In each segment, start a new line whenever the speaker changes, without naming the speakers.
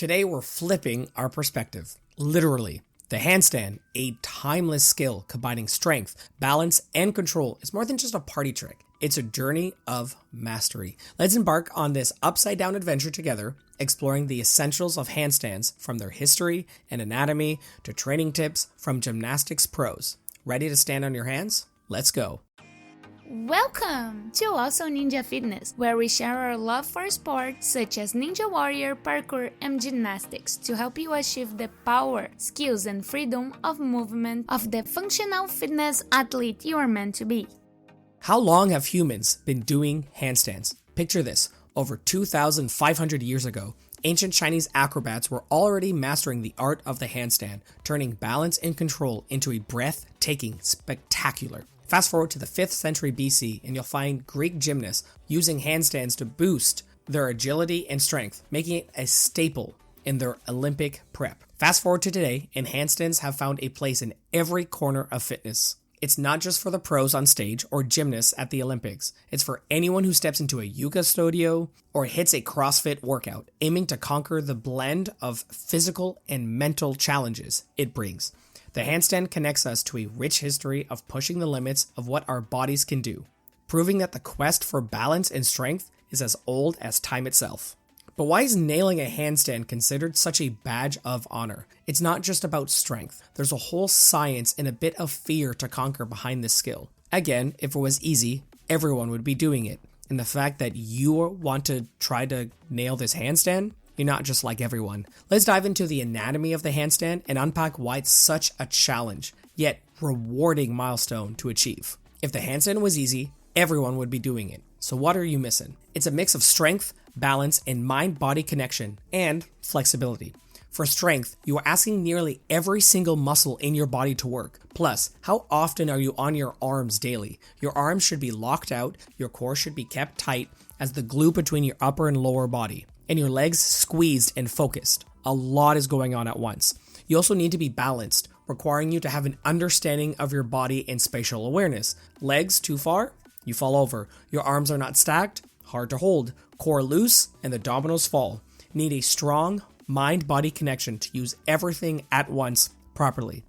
Today we're flipping our perspective. Literally. The handstand, a timeless skill combining strength, balance, and control, is more than just a party trick. It's a journey of mastery. Let's embark on this upside-down adventure together, exploring the essentials of handstands from their history and anatomy to training tips from gymnastics pros. Ready to stand on your hands? Let's go.
Welcome to Also Ninja Fitness, where we share our love for sports such as Ninja Warrior, Parkour, and Gymnastics to help you achieve the power, skills, and freedom of movement of the functional fitness athlete you are meant to be.
How long have humans been doing handstands? Picture this. Over 2,500 years ago, ancient Chinese acrobats were already mastering the art of the handstand, turning balance and control into a breathtaking spectacular. Fast forward to the 5th century BC and you'll find Greek gymnasts using handstands to boost their agility and strength, making it a staple in their Olympic prep. Fast forward to today and handstands have found a place in every corner of fitness. It's not just for the pros on stage or gymnasts at the Olympics. It's for anyone who steps into a yoga studio or hits a CrossFit workout, aiming to conquer the blend of physical and mental challenges it brings. The handstand connects us to a rich history of pushing the limits of what our bodies can do, proving that the quest for balance and strength is as old as time itself. But why is nailing a handstand considered such a badge of honor? It's not just about strength. There's a whole science and a bit of fear to conquer behind this skill. Again, if it was easy, everyone would be doing it. And the fact that you want to try to nail this handstand, you're not just like everyone. Let's dive into the anatomy of the handstand and unpack why it's such a challenge, yet rewarding milestone to achieve. If the handstand was easy, everyone would be doing it. So what are you missing? It's a mix of strength, balance, and mind-body connection, and flexibility. For strength, you are asking nearly every single muscle in your body to work. Plus, how often are you on your arms daily? Your arms should be locked out, your core should be kept tight as the glue between your upper and lower body, and your legs squeezed and focused. A lot is going on at once. You also need to be balanced, requiring you to have an understanding of your body and spatial awareness. Legs too far? You fall over. Your arms are not stacked? Hard to hold. Core loose, and the dominoes fall. Need a strong mind-body connection to use everything at once properly.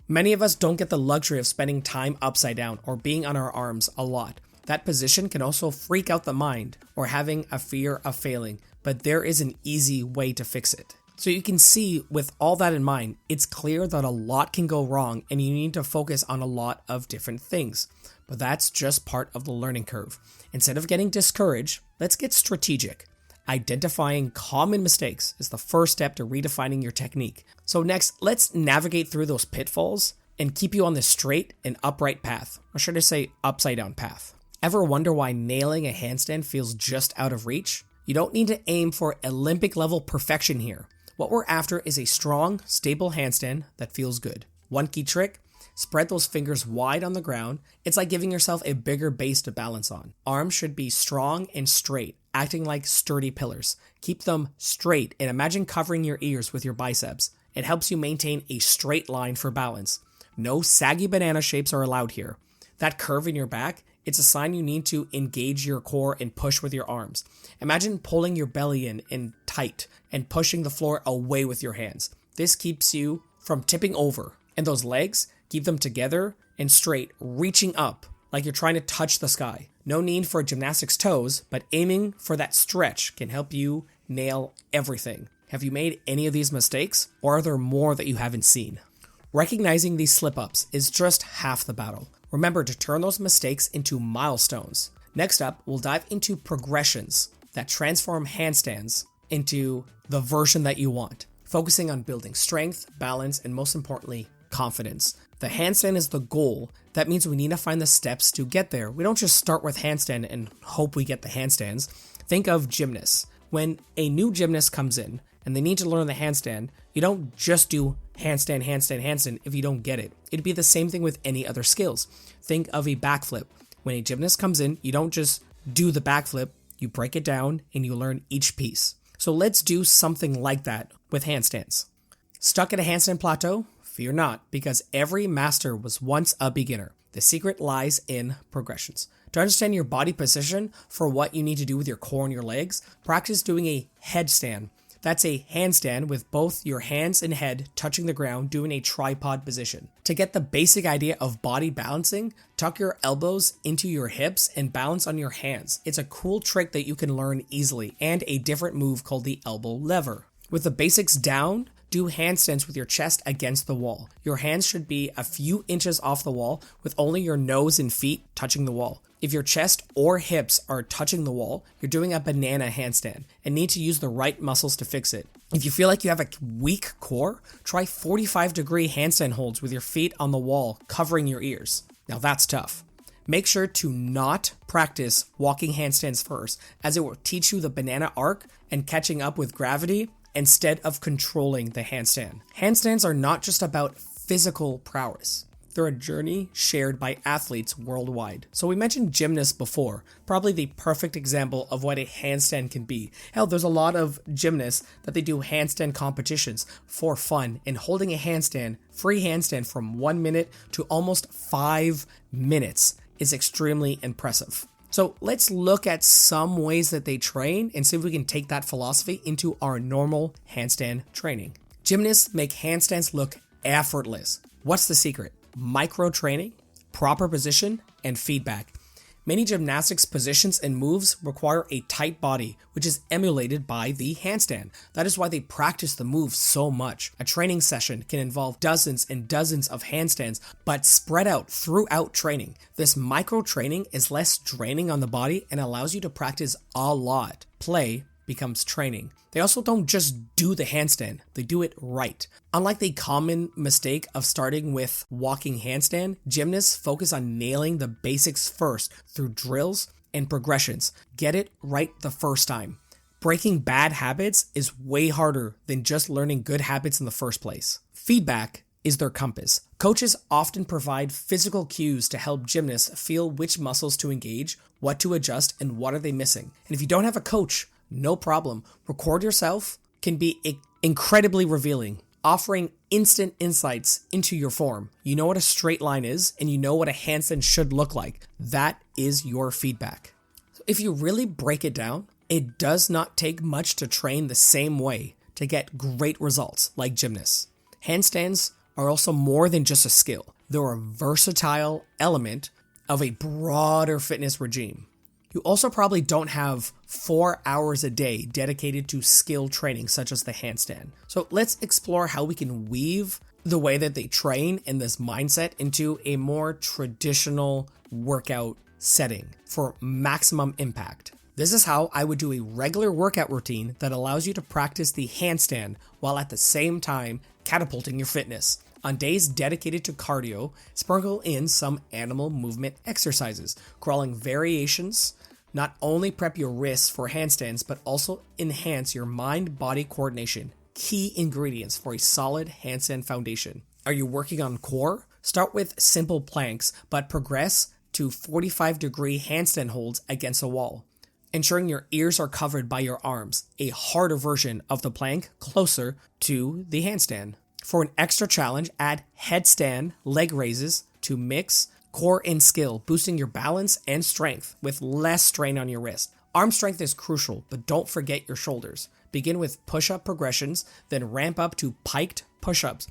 Many of us don't get the luxury of spending time upside down or being on our arms a lot. That position can also freak out the mind or having a fear of failing, but there is an easy way to fix it. So you can see, with all that in mind, it's clear that a lot can go wrong and you need to focus on a lot of different things. But that's just part of the learning curve. Instead of getting discouraged, let's get strategic. Identifying common mistakes is the first step to redefining your technique. So next, let's navigate through those pitfalls and keep you on the straight and upright path, or should I say upside down path. Ever wonder why nailing a handstand feels just out of reach? You don't need to aim for Olympic level perfection here. What we're after is a strong, stable handstand that feels good. One key trick: spread those fingers wide on the ground. It's like giving yourself a bigger base to balance on. Arms should be strong and straight, acting like sturdy pillars. Keep them straight and imagine covering your ears with your biceps. It helps you maintain a straight line for balance. No saggy banana shapes are allowed here. That curve in your back, it's a sign you need to engage your core and push with your arms. Imagine pulling your belly in and tight and pushing the floor away with your hands. This keeps you from tipping over. And those legs, keep them together and straight, reaching up like you're trying to touch the sky. No need for gymnastics toes, but aiming for that stretch can help you nail everything. Have you made any of these mistakes, or are there more that you haven't seen? Recognizing these slip-ups is just half the battle. Remember to turn those mistakes into milestones. Next up, we'll dive into progressions that transform handstands into the version that you want, focusing on building strength, balance, and most importantly, confidence. The handstand is the goal. That means we need to find the steps to get there. We don't just start with handstand and hope we get the handstands. Think of gymnasts. When a new gymnast comes in and they need to learn the handstand, you don't just do handstand, handstand, handstand if you don't get it. It'd be the same thing with any other skills. Think of a backflip. When a gymnast comes in, you don't just do the backflip, you break it down and you learn each piece. So let's do something like that with handstands. Stuck at a handstand plateau? Fear not, because every master was once a beginner. The secret lies in progressions. To understand your body position for what you need to do with your core and your legs, practice doing a headstand That's a handstand with both your hands and head touching the ground doing a tripod position. To get the basic idea of body balancing, tuck your elbows into your hips and balance on your hands. It's a cool trick that you can learn easily and a different move called the elbow lever. With the basics down, do handstands with your chest against the wall. Your hands should be a few inches off the wall with only your nose and feet touching the wall. If your chest or hips are touching the wall, you're doing a banana handstand and need to use the right muscles to fix it. If you feel like you have a weak core, try 45-degree handstand holds with your feet on the wall covering your ears. Now that's tough. Make sure to not practice walking handstands first, as it will teach you the banana arc and catching up with gravity instead of controlling the handstand. Handstands are not just about physical prowess. They're a journey shared by athletes worldwide. So we mentioned gymnasts before, probably the perfect example of what a handstand can be. Hell, there's a lot of gymnasts that they do handstand competitions for fun, and holding a handstand, free handstand from 1 minute to almost 5 minutes is extremely impressive. So let's look at some ways that they train and see if we can take that philosophy into our normal handstand training. Gymnasts make handstands look effortless. What's the secret? Micro training, proper position, and feedback. Many gymnastics positions and moves require a tight body, which is emulated by the handstand. That is why they practice the move so much. A training session can involve dozens and dozens of handstands, but spread out throughout training. This micro training is less draining on the body and allows you to practice a lot. Play becomes training. They also don't just do the handstand, they do it right. Unlike the common mistake of starting with walking handstand, gymnasts focus on nailing the basics first through drills and progressions. Get it right the first time. Breaking bad habits is way harder than just learning good habits in the first place. Feedback is their compass. Coaches often provide physical cues to help gymnasts feel which muscles to engage, what to adjust, and what are they missing. And if you don't have a coach, no problem. Record yourself can be incredibly revealing, offering instant insights into your form. You know what a straight line is, and you know what a handstand should look like. That is your feedback. So if you really break it down, it does not take much to train the same way to get great results like gymnasts. Handstands are also more than just a skill. They're a versatile element of a broader fitness regime. You also probably don't have 4 hours a day dedicated to skill training such as the handstand. So let's explore how we can weave the way that they train and this mindset into a more traditional workout setting for maximum impact. This is how I would do a regular workout routine that allows you to practice the handstand while at the same time catapulting your fitness. On days dedicated to cardio, sprinkle in some animal movement exercises. Crawling variations not only prep your wrists for handstands, but also enhance your mind-body coordination. Key ingredients for a solid handstand foundation. Are you working on core? Start with simple planks, but progress to 45-degree handstand holds against a wall, ensuring your ears are covered by your arms, a harder version of the plank closer to the handstand. For an extra challenge, add headstand leg raises to mix core and skill, boosting your balance and strength with less strain on your wrist. Arm strength is crucial, but don't forget your shoulders. Begin with push-up progressions, then ramp up to piked push-ups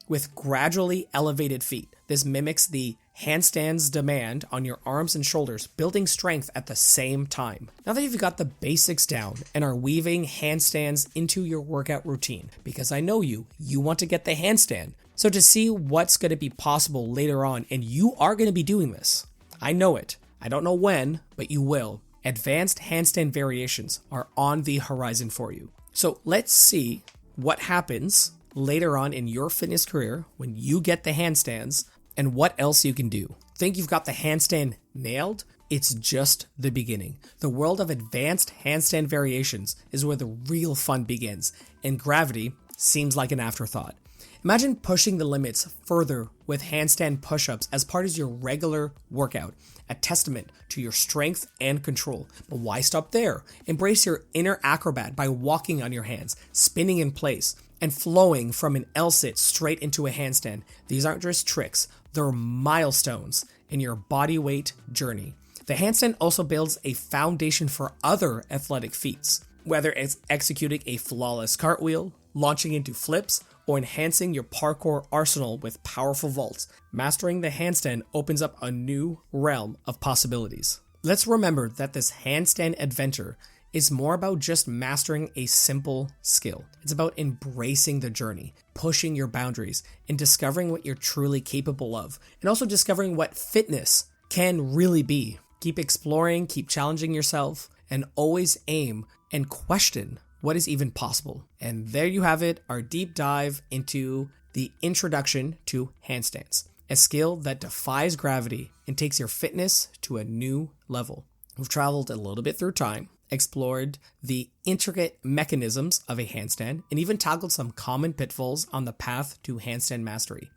with gradually elevated feet. This mimics the handstand's demand on your arms and shoulders, building strength at the same time. Now that you've got the basics down and are weaving handstands into your workout routine, because I know you want to get the handstand. So to see what's going to be possible later on, and you are going to be doing this, I know it. I don't know when, but you will. Advanced handstand variations are on the horizon for you. So let's see what happens later on in your fitness career when you get the handstands and what else you can do. Think you've got the handstand nailed? It's just the beginning. The world of advanced handstand variations is where the real fun begins, and gravity seems like an afterthought. Imagine pushing the limits further with handstand push-ups as part of your regular workout, a testament to your strength and control. But why stop there? Embrace your inner acrobat by walking on your hands, spinning in place, and flowing from an L-sit straight into a handstand. These aren't just tricks, they're milestones in your bodyweight journey. The handstand also builds a foundation for other athletic feats. Whether it's executing a flawless cartwheel, launching into flips, or enhancing your parkour arsenal with powerful vaults, mastering the handstand opens up a new realm of possibilities. Let's remember that this handstand adventure is more about just mastering a simple skill. It's about embracing the journey, pushing your boundaries, and discovering what you're truly capable of, and also discovering what fitness can really be. Keep exploring, keep challenging yourself, and always aim and question what is even possible. And there you have it, our deep dive into the introduction to handstands, a skill that defies gravity and takes your fitness to a new level. We've traveled a little bit through time, explored the intricate mechanisms of a handstand, and even tackled some common pitfalls on the path to handstand mastery.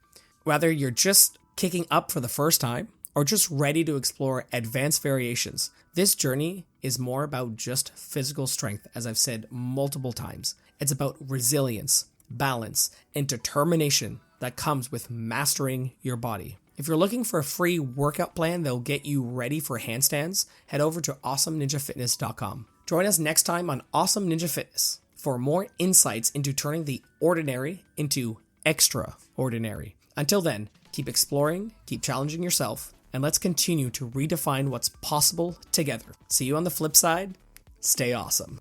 Whether you're just kicking up for the first time or just ready to explore advanced variations, this journey is more about just physical strength, as I've said multiple times. It's about resilience, balance, and determination that comes with mastering your body. If you're looking for a free workout plan that'll get you ready for handstands, head over to awesomeninjafitness.com. Join us next time on Awesome Ninja Fitness for more insights into turning the ordinary into extraordinary. Until then, keep exploring, keep challenging yourself, and let's continue to redefine what's possible together. See you on the flip side. Stay awesome.